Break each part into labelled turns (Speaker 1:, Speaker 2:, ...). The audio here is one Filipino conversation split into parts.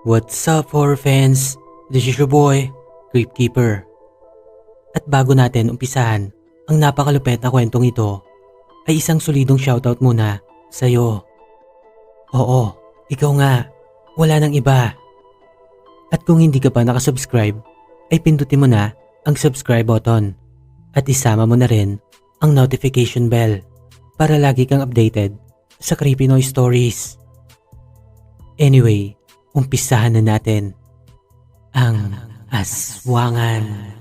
Speaker 1: What's up, horror fans? This is your boy, Crypt Keeper. At bago natin umpisahan ang napakalupet na kwentong ito, ay isang solidong shoutout muna sa'yo. Oo, ikaw nga, wala nang iba. At kung hindi ka pa nakasubscribe, ay pindutin mo na ang subscribe button at isama mo na rin ang notification bell para lagi kang updated sa Creepy Noise Stories. Anyway, umpisahan na natin ang aswangan.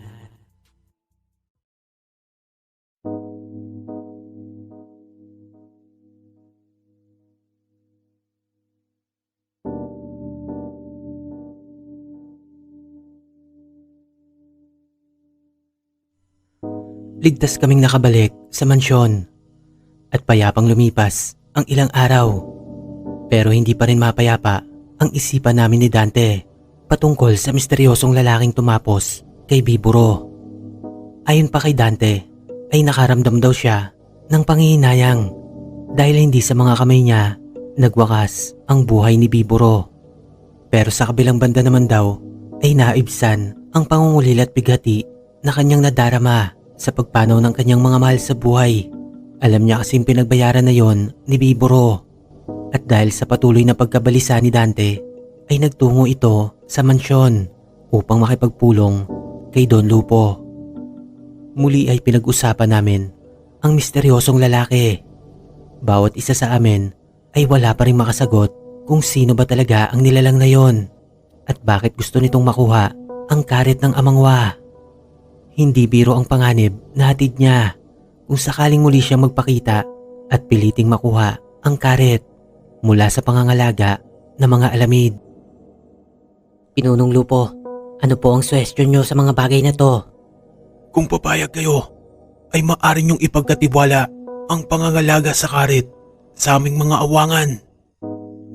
Speaker 1: Ligtas kaming nakabalik sa mansyon at payapang lumipas ang ilang araw. Pero hindi pa rin mapayapa ang isipan namin ni Dante patungkol sa misteryosong lalaking tumapos kay Biburo. Ayon pa kay Dante ay nakaramdam daw siya ng panghihinayang dahil hindi sa mga kamay niya nagwakas ang buhay ni Biburo. Pero sa kabilang banda naman daw ay naibsan ang pangungulil at bighati na kanyang nadarama sa pagpanaw ng kanyang mga mahal sa buhay. Alam niya kasing pinagbayaran na yon ni Biburo. At dahil sa patuloy na pagkabalisa ni Dante, ay nagtungo ito sa mansyon upang makipagpulong kay Don Lupo. Muli ay pinag-usapan namin ang misteryosong lalaki. Bawat isa sa amin ay wala pa rin makasagot kung sino ba talaga ang nilalang na yon at bakit gusto nitong makuha ang karet ng amangwa. Hindi biro ang panganib na hatid niya kung sakaling muli siyang magpakita at piliting makuha ang karet mula sa pangangalaga ng mga alamid. Pinunong Lupo, ano po ang suwestyon nyo sa mga bagay na to?
Speaker 2: Kung papayag kayo, ay maaari niyong ipagkatiwala ang pangangalaga sa karet sa aming mga awangan.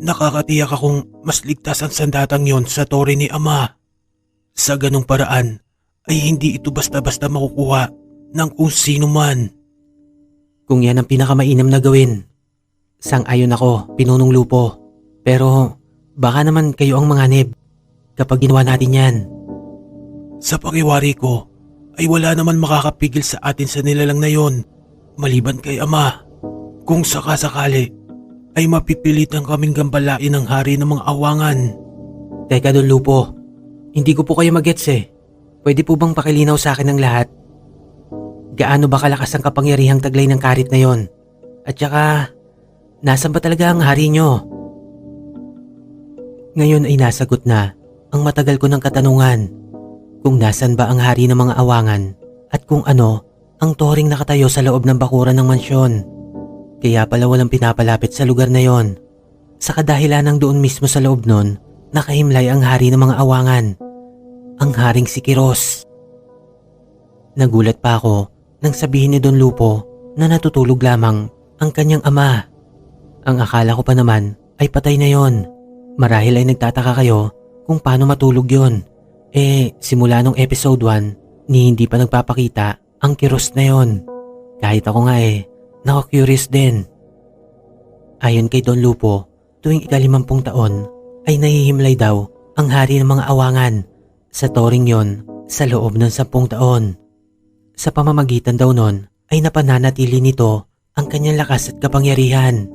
Speaker 2: Nakakatiyak akong mas ligtas ang sandatang yon sa tore ni Ama. Sa ganong paraan ay hindi ito basta-basta makukuha ng kung sino man.
Speaker 1: Kung yan ang pinakamainam na gawin, sang-ayon ako, Pinunong Lupo. Pero baka naman kayo ang manganib kapag ginawa natin yan.
Speaker 2: Sa pakiwari ko ay wala naman makakapigil sa atin sa nilalang na yon maliban kay Ama. Kung sakasakali ay mapipilitan kaming gambalain ang hari ng mga awangan.
Speaker 1: Teka Don Lupo, hindi ko po kayo magets eh. Pwede po bang pakilinaw sa akin ang lahat? Gaano ba kalakas ang kapangyarihang taglay ng karit na yon? At saka, nasan ba talaga ang hari nyo? Ngayon ay nasagot na ang matagal ko ng katanungan kung nasan ba ang hari ng mga awangan at kung ano ang toring nakatayo sa loob ng bakuran ng mansyon. Kaya pala walang pinapalapit sa lugar na yon. Sa kadahilan ng doon mismo sa loob nun, nakahimlay ang hari ng mga awangan, ang haring si Kiros. Nagulat pa ako nang sabihin ni Don Lupo na natutulog lamang ang kanyang ama. Ang akala ko pa naman ay patay na yon. Marahil ay nagtataka kayo kung paano matulog yon. Simula nung episode 1 ni hindi pa nagpapakita ang Kiros na yon. Kahit ako nga naka-curious din. Ayon kay Don Lupo, tuwing ika-50 taon ay nahihimlay daw ang hari ng mga awangan sa toring yon sa loob ng 10 taon. Sa pamamagitan daw nun ay napananatili nito ang kanyang lakas at kapangyarihan.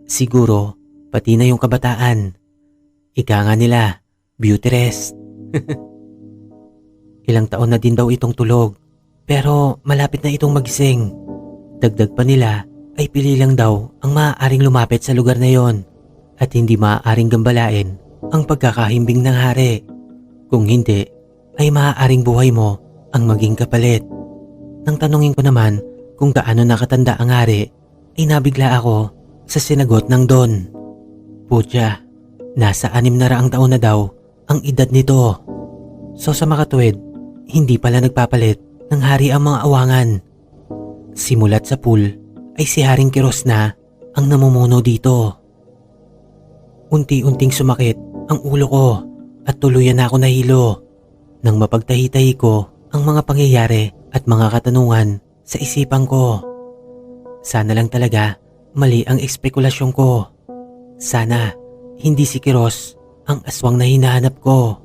Speaker 1: Siguro pati na yung kabataan. Ika nga nila, beauty rest. Ilang taon na din daw itong tulog, pero malapit na itong magising. Dagdag pa nila ay pili lang daw ang maaaring lumapit sa lugar na yon at hindi maaaring gambalain ang pagkakahimbing ng hari. Kung hindi, ay maaaring buhay mo ang maging kapalit. Nang tanungin ko naman kung gaano nakatanda ang hari, ay nabigla ako sa sinagot ng Don. Putya, nasa 600 taon na daw ang edad nito. So sa makatuwid, hindi pala nagpapalit ng hari ang mga awangan. Simulat sa pool ay si Haring Kiros na ang namumuno dito. Unti-unting sumakit ang ulo ko at tuluyan na ako nahilo nang mapagtahi-tahi ko ang mga pangyayari at mga katanungan sa isipan ko. Sana lang talaga mali ang espekulasyon ko. Sana hindi si Kiros ang aswang na hinahanap ko.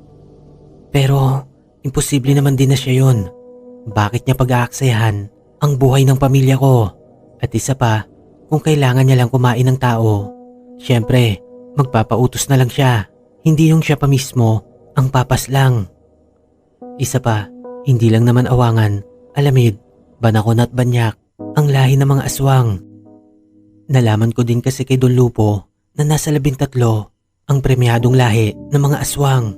Speaker 1: Pero imposible naman din na siya yun. Bakit niya pag-aaksayahan ang buhay ng pamilya ko? At isa pa, kung kailangan niya lang kumain ng tao, syempre magpapautos na lang siya. Hindi yung siya pa mismo ang papas lang. Isa pa, hindi lang naman awangan, alamid, banakon at banyak ang lahi ng mga aswang. Nalaman ko din kasi kay Don Lupo na nasa 13 ang premyadong lahi ng mga aswang.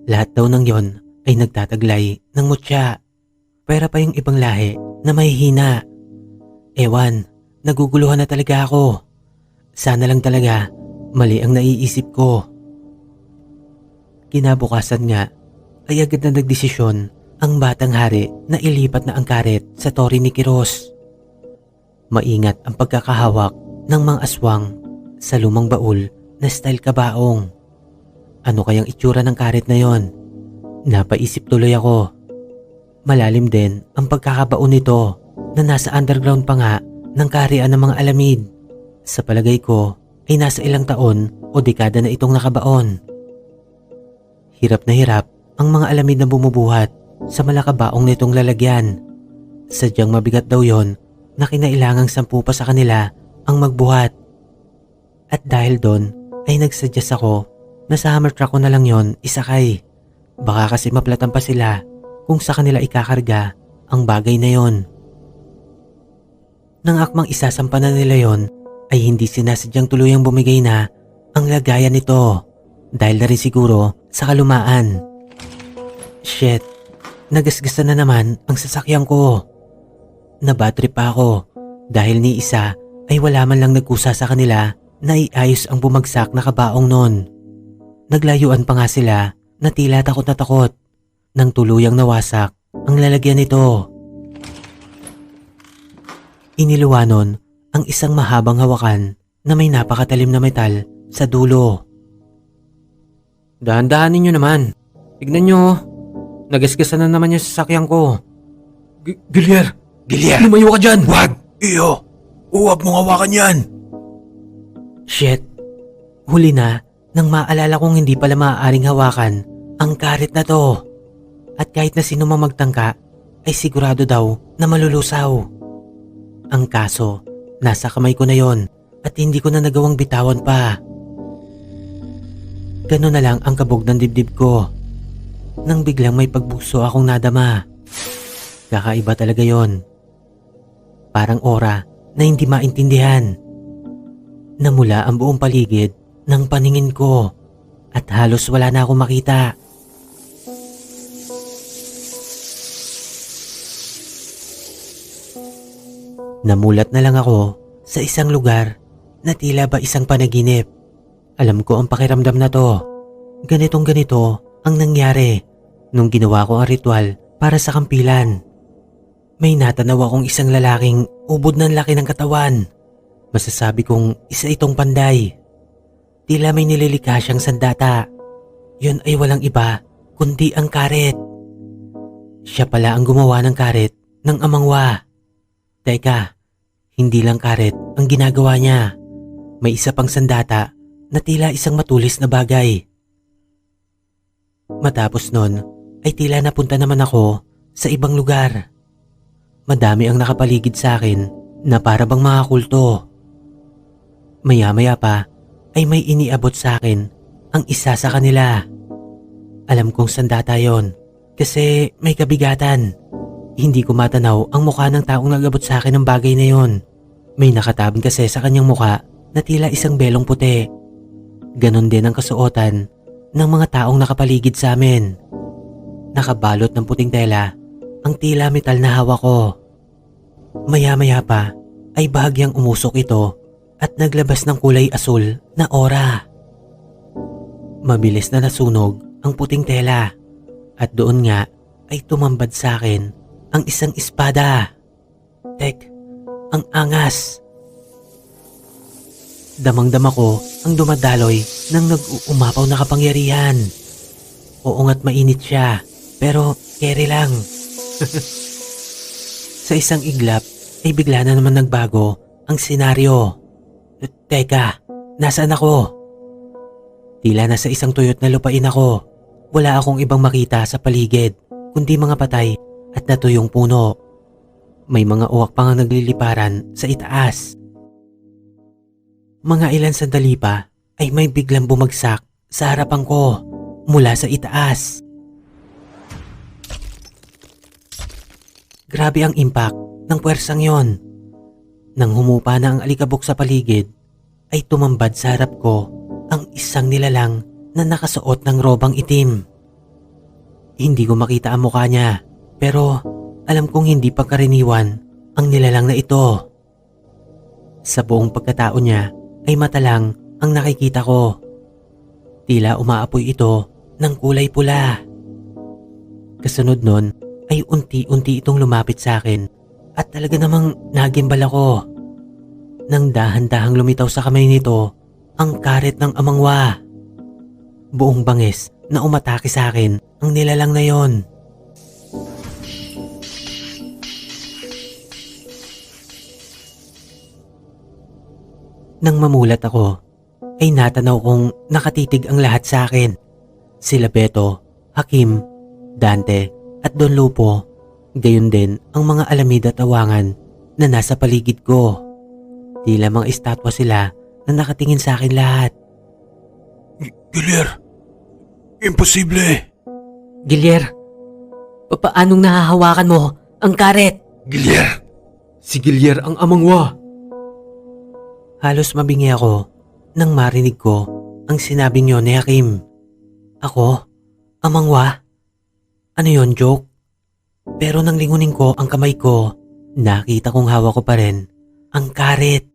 Speaker 1: Lahat daw ng yon ay nagtataglay ng mutya. Pera pa yung ibang lahi na mahihina. Ewan, naguguluhan na talaga ako. Sana lang talaga mali ang naiisip ko. Kinabukasan nga ay agad na nagdesisyon ang batang hari na ilipat na ang karet sa tori ni Kiros. Maingat ang pagkakahawak ng mga aswang sa lumang baul na style kabaong. Ano kayang itsura ng karet na yon? Napaisip tuloy ako. Malalim din ang pagkakabaon nito na nasa underground pa nga ng kaharian ng mga alamid. Sa palagay ko ay nasa ilang taon o dekada na itong nakabaon. Hirap na hirap ang mga alamid na bumubuhat sa malakabaong nitong lalagyan. Sadyang mabigat daw yon na kinailangang 10 pa sa kanila ang magbuhat. At dahil doon ay nagsuggest ako na sa hammer truck ko na lang yon isakay. Baka kasi maplatan pa sila kung sa kanila ikakarga ang bagay na yon. Nang akmang isasampa na nila yon ay hindi sinasadyang tuluyang bumigay na ang lagayan nito dahil na rin siguro sa kalumaan. Shit, nagasgasan na naman ang sasakyan ko. Nabatrip pa ako dahil ni isa ay wala man lang nagkusa sa kanila na iayos ang bumagsak na kabaong nun. Naglayuan pa nga sila na tila takot na takot nang tuluyang nawasak ang lalagyan nito. Iniluwa nun ang isang mahabang hawakan na may napakatalim na metal sa dulo. Dahan-dahanin nyo naman. Tignan nyo, nagasgasan na naman yung sasakyan ko.
Speaker 2: Gilier!
Speaker 1: Lumayo ka dyan!
Speaker 2: Wag! Iyo! Huwag mong hawakan yan!
Speaker 1: Shit! Huli na nang maalala kong hindi pala maaaring hawakan ang karet na to. At kahit na sino mang magtangka ay sigurado daw na malulusaw. Ang kaso, nasa kamay ko na yon at hindi ko na nagawang bitawan pa. Gano'n na lang ang kabog ng dibdib ko. Nang biglang may pagbukso akong nadama. Kakaiba talaga yon. Parang aura na hindi maintindihan. Namula ang buong paligid ng paningin ko at halos wala na akong makita. Namulat na lang ako sa isang lugar na tila ba isang panaginip. Alam ko ang pakiramdam na to. Ganitong ganito ang nangyari nung ginawa ko ang ritual para sa kampilan. May natanaw akong isang lalaking ubod ng laki ng katawan. Masasabi kong isa itong panday. Tila may nililika siyang sandata. Yun ay walang iba kundi ang karet. Siya pala ang gumawa ng karet ng amangwa. Teka, hindi lang karet ang ginagawa niya. May isa pang sandata na tila isang matulis na bagay. Matapos nun ay tila napunta naman ako sa ibang lugar. Madami ang nakapaligid sa akin na para bang mga kulto. Maya-maya pa ay may iniabot sa akin ang isa sa kanila. Alam kong sandata yon kasi may kabigatan. Hindi ko matanaw ang mukha ng taong nag-abot sa akin ng bagay na yon. May nakatabing kasi sa kanyang mukha na tila isang belong puti. Ganon din ang kasuotan ng mga taong nakapaligid sa amin. Nakabalot ng puting tela ang tila metal na hawak ko. Maya-maya pa ay bahagyang umusok ito at naglabas ng kulay asul na aura. Mabilis na nasunog ang puting tela at doon nga ay tumambad sa akin ang isang espada. Tek, ang angas. Damang-dama ko ang dumadaloy ng nag-uumapaw na kapangyarihan. Oo nga't mainit siya, pero kere lang. Sa isang iglap ay bigla na naman nagbago ang senaryo. Teka, nasaan ako? Tila nasa isang tuyot na lupain ako. Wala akong ibang makita sa paligid, kundi mga patay at natuyong puno. May mga uwak pang nagliliparan sa itaas. Mga ilan sandali pa ay may biglang bumagsak sa harapan ko mula sa itaas. Grabe ang impact ng puwersang yon. Nang humupa na ang alikabok sa paligid, ay tumambad sa harap ko ang isang nilalang na nakasuot ng robang itim. Hindi ko makita ang mukha niya, pero alam kong hindi pagkaraniwan ang nilalang na ito. Sa buong pagkatao niya ay mata lang ang nakikita ko. Tila umaapoy ito ng kulay pula. Kasunod nun ay unti-unti itong lumapit sa akin at talaga namang nagimbal ako. Nang dahan-dahang lumitaw sa kamay nito ang karet ng amangwa. Buong bangis na umatake sa akin ang nilalang na yon. Nang mamulat ako, ay natanaw kong nakatitig ang lahat sa akin. Sila Beto, Hakim, Dante at Don Lupo. Gayon din ang mga alamid at awangan na nasa paligid ko. Tila mga estatwa sila na nakatingin sa akin lahat.
Speaker 2: Gilier, imposible.
Speaker 1: Gilier, paanong nahahawakan mo ang karet?
Speaker 2: Gilier,
Speaker 1: Si Gilier ang amangwa. Halos mabingi ako nang marinig ko ang sinabing yun ni Hakim. Ako? Amangwa? Ano yon, joke? Pero nang lingunin ko ang kamay ko, nakita kong hawak ko pa rin ang karet.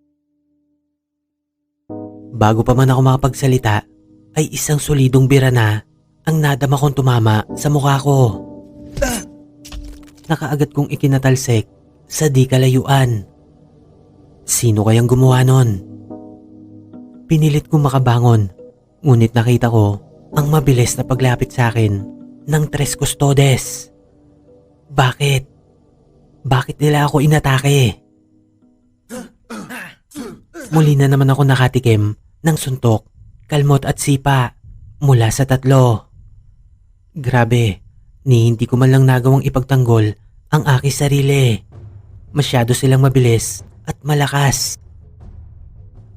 Speaker 1: Bago pa man ako makapagsalita, ay isang solidong bira na ang nadama kong tumama sa mukha ko. Nakaagad kong ikinatalsik sa di kalayuan. Sino kayang gumawa nun? Pinilit kong makabangon, ngunit nakita ko ang mabilis na paglapit sa akin ng Tres Custodes. Bakit? Bakit nila ako inatake? Muli na naman ako nakatikim ng suntok, kalmot at sipa mula sa tatlo. Grabe, ni hindi ko man lang nagawang ipagtanggol ang aking sarili. Masyado silang mabilis at malakas.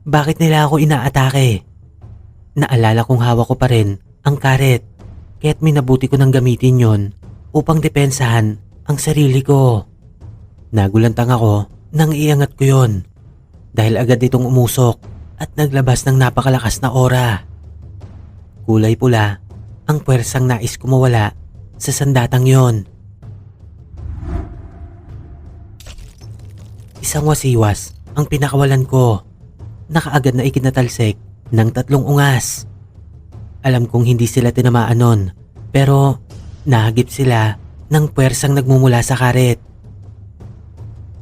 Speaker 1: Bakit nila ako inaatake? Naalala kong hawak ko pa rin ang karet, kaya't minabuti ko nang gamitin yon upang depensahan ang sarili ko. Nagulantang ako nang iangat ko yon dahil agad itong umusok at naglabas ng napakalakas na aura. Kulay pula ang puwersang nais ko mawala sa sandatang yon. Isang wasiwas ang pinakawalan ko. Nakaagad na ikinatalsik ng 3 ungas. Alam kong hindi sila tinamaan nun, pero nahagip sila ng puwersang nagmumula sa karet.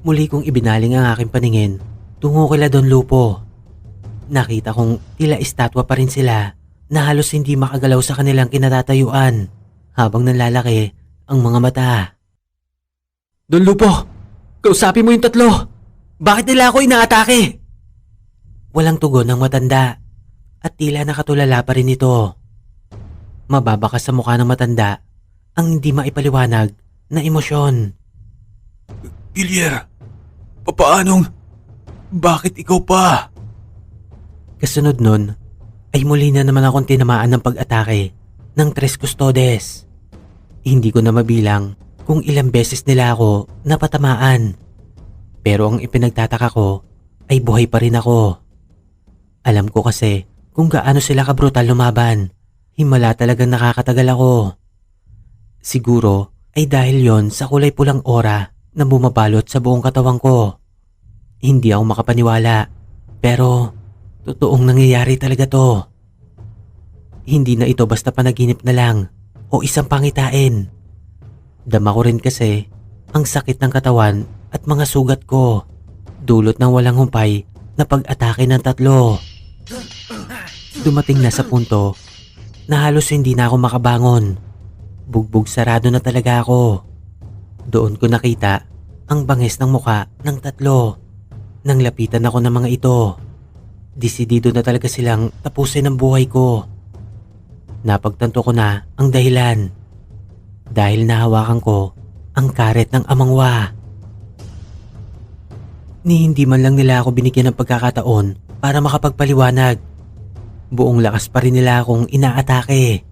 Speaker 1: Muli kong ibinaling ang aking paningin tungo kila Don Lupo. Nakita kong tila estatwa pa rin sila na halos hindi makagalaw sa kanilang kinatatayuan habang nanlalaki ang mga mata. Don Lupo, kausapin mo yung 3. Bakit nila ako inaatake? Walang tugon ng matanda at tila nakatulala pa rin ito. Mababakas sa mukha ng matanda ang hindi maipaliwanag na emosyon.
Speaker 2: Gilier, papaanong? Bakit ikaw pa?
Speaker 1: Kasunod nun ay muli na naman akong tinamaan ng pag-atake ng Tres Custodes. Hindi ko na mabilang kung ilang beses nila ako napatamaan. Pero ang ipinagtataka ko ay buhay pa rin ako. Alam ko kasi kung gaano sila kabrutal lumaban. Himala talagang nakakatagal ako. Siguro ay dahil yon sa kulay pulang aura na bumabalot sa buong katawan ko. Hindi ako makapaniwala, pero totoong nangyayari talaga to. Hindi na ito basta panaginip na lang o isang pangitain. Dama ko rin kasi ang sakit ng katawan at mga sugat ko, dulot ng walang humpay na pag-atake ng 3. Dumating na sa punto na halos hindi na ako makabangon. Bugbog sarado na talaga ako. Doon ko nakita ang bangis ng muka ng 3. Nang lapitan ako ng mga ito, desidido na talaga silang tapusin ang buhay ko. Napagtanto ko na ang dahilan. Dahil nahawakan ko ang karet ng amangwa. Ni hindi man lang nila ako binigyan ng pagkakataon para makapagpaliwanag. Buong lakas pa rin nila akong inaatake.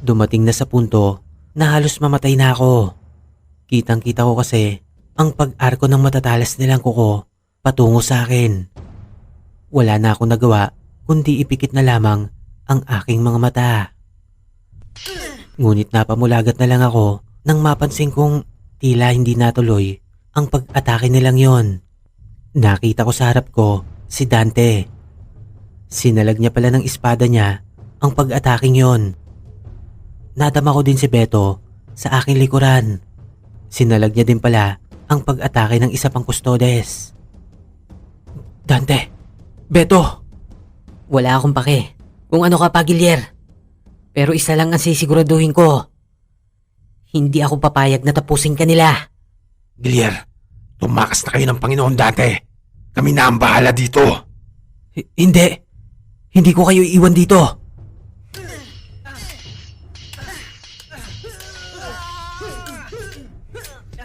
Speaker 1: Dumating na sa punto na halos mamatay na ako. Kitang-kita ko kasi ang pag-arko ng matatalas nilang kuko patungo sa akin. Wala na akong nagawa kundi ipikit na lamang ang aking mga mata. Ngunit napamulagat na lang ako nang mapansin kong tila hindi natuloy ang pag-atake nilang yon. Nakita ko sa harap ko si Dante. Sinalag niya pala ng espada niya ang pag-ataking yon. Nadama ko din si Beto sa aking likuran. Sinalag niya din pala ang pag-atake ng isa pang kustodes. Dante! Beto! Wala akong pake kung ano ka pa, Gilier. Pero isa lang ang sisiguraduhin ko. Hindi ako papayag na tapusin ka nila.
Speaker 2: Gilier, tumakas na kayo ng Panginoon dati. Kami na ang bahala dito.
Speaker 1: Hindi. Hindi ko kayo iiwan dito.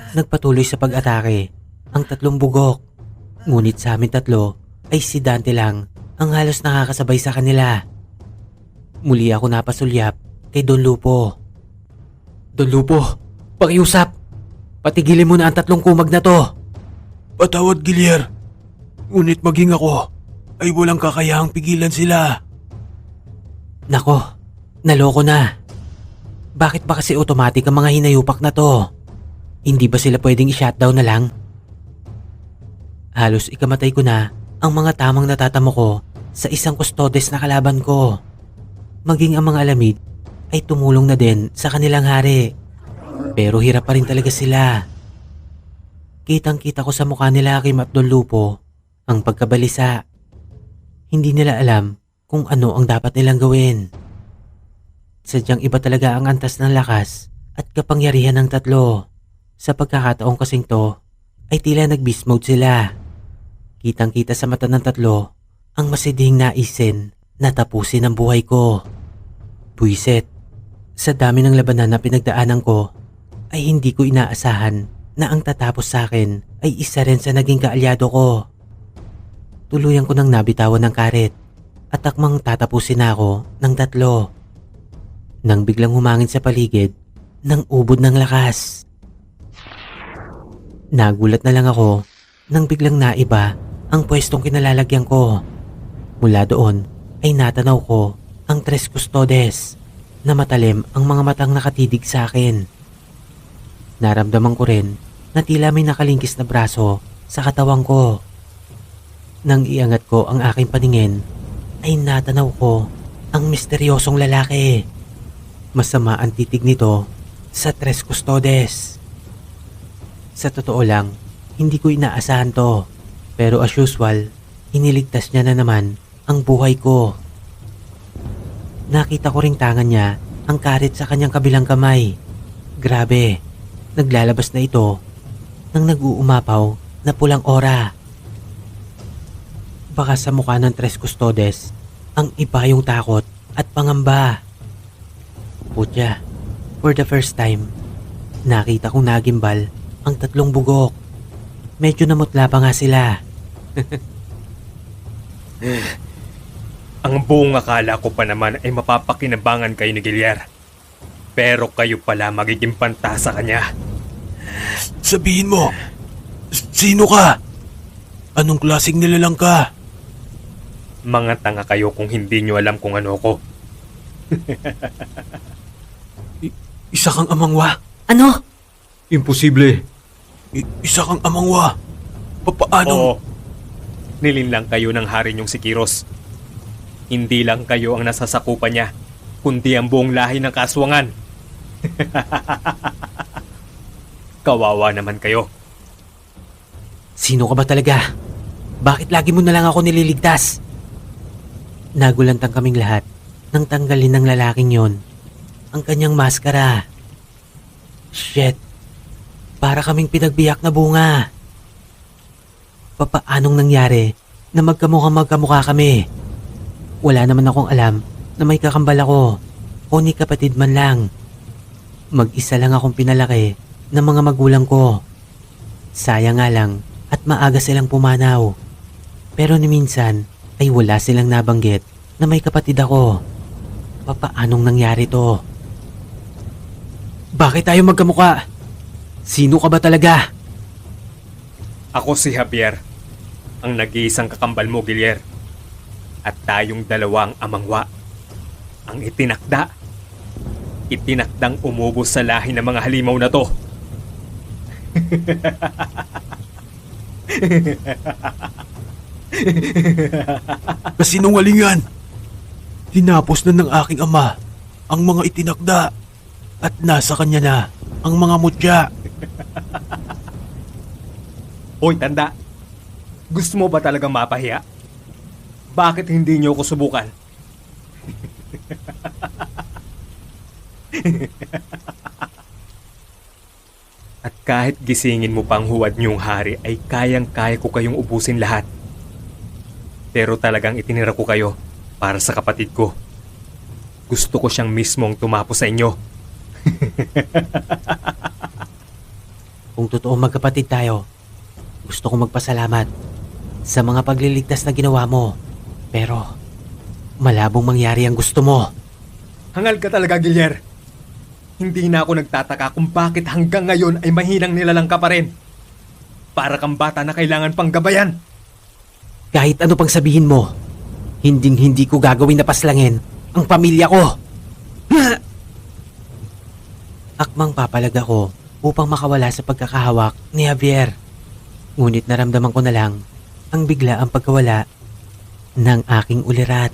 Speaker 1: Nagpatuloy sa pag-atake ang tatlong bugok. Ngunit sa amin tatlo ay si Dante lang ang halos nakakasabay sa kanila. Muli ako napasulyap kay Don Lupo. Don Lupo, pakiusap. Patigilin mo na ang tatlong kumag na to.
Speaker 2: Patawad, Gilier. Ngunit maging ako ay walang kakayahang pigilan sila.
Speaker 1: Nako, naloko na. Bakit ba kasi automatic ang mga hinayupak na to? Hindi ba sila pwedeng i-shutdown na lang? Halos ikamatay ko na ang mga tamang natatamo ko sa isang kustodes na kalaban ko. Maging ang mga alamid ay tumulong na din sa kanilang hari. Pero hirap pa rin talaga sila. Kitang-kita ko sa mukha nila Kim at Don Lupo ang pagkabalisa. Hindi nila alam kung ano ang dapat nilang gawin. Sadyang iba talaga ang antas ng lakas at kapangyarihan ng tatlo. Sa pagkakataong kasing to ay tila nag-beast mode sila. Kitang-kita sa mata ng tatlo ang masidhing naisin na tapusin ang buhay ko. Buiset, sa dami ng labanan na pinagdaanan ko ay hindi ko inaasahan na ang tatapos sa akin ay isa rin sa naging kaalyado ko. Tuluyan ko nang nabitawan ng karet at akmang tatapusin na ako ng tatlo. Nang biglang humangin sa paligid ng ubod ng lakas. Nagulat na lang ako nang biglang naiba ang pwestong kinalalagyan ko. Mula doon ay natanaw ko ang tres kustodes na matalim ang mga matang nakatidig sa akin. Naramdaman ko rin na tila may nakalingkis na braso sa katawan ko. Nang iangat ko ang aking paningin ay natanaw ko ang misteryosong lalaki. Masama ang titig nito sa tres kustodes. Sa totoo lang, hindi ko inaasahan to. Pero as usual, iniligtas niya na naman ang buhay ko. Nakita ko ring tangan niya ang karet sa kanyang kabilang kamay. Grabe, naglalabas na ito ng nag-uumapaw na pulang ora. Baka sa mukha ng tres kustodes, ang iba yung takot at pangamba. Putya, for the first time, nakita kong nagimbal ang tatlong bugok. Medyo namutla pa nga sila.
Speaker 3: Ang buong akala ko pa naman ay mapapakinabangan kayo ni Gilier. Pero kayo pala magiging panta sa kanya.
Speaker 2: Sabihin mo, sino ka? Anong klaseng nilalang ka?
Speaker 3: Mga tanga kayo kung hindi nyo alam kung ano ko.
Speaker 2: Isa kang amangwa?
Speaker 1: Ano?
Speaker 3: Imposible.
Speaker 2: Isa kang amangwa? Papaano?
Speaker 3: Oo. Nilinlang kayo ng hari niyong si Kiros. Hindi lang kayo ang nasasakupan niya, kundi ang buong lahi ng kaswangan. Kawawa naman kayo.
Speaker 1: Sino ka ba talaga? Bakit lagi mo na lang ako nililigtas? Nagulantang kaming lahat nang tanggalin ng lalaking yon ang kanyang maskara. Shit, para kaming pinagbiyak na bunga. Papaanong nangyari na magkamukha kami? Wala naman akong alam na may kakambal ako o ni kapatid man lang. Mag-isa lang akong pinalaki ng mga magulang ko. Sayang nga lang at maaga silang pumanaw. Pero ni minsan ay wala silang nabanggit na may kapatid ako. Papaanong nangyari to? Bakit tayo magkamukha? Sino ka ba talaga?
Speaker 3: Ako si Javier, ang nag-iisang kakambal mo, Gilier. At tayong dalawang amangwa. Ang itinakdang umubos sa lahi ng mga halimaw na to.
Speaker 2: Kasinungalingan! Tinapos na ng aking ama ang mga itinakda at nasa kanya na ang mga mutya.
Speaker 3: Hoy, tanda! Gusto mo ba talagang mapahiya? Bakit hindi niyo ako subukan? At kahit gisingin mo pang huwad niyong hari ay kayang-kaya ko kayong ubusin lahat. Pero talagang itinira ko kayo para sa kapatid ko. Gusto ko siyang mismong tumapo sa inyo.
Speaker 1: Kung totoo magkapatid tayo, gusto kong magpasalamat sa mga pagliligtas na ginawa mo. Pero malabong mangyari ang gusto mo.
Speaker 3: Hangal ka talaga, Gilier. Hindi na ako nagtataka kung bakit hanggang ngayon ay mahinang nilalang ka pa rin. Para kang bata na kailangan pang gabayan.
Speaker 1: Kahit ano pang sabihin mo, hindi ko gagawin na paslangin ang pamilya ko. Akmang papalag ako upang makawala sa pagkakahawak ni Javier. Ngunit naramdaman ko na lang ang bigla ang pagkawala ng aking ulirat.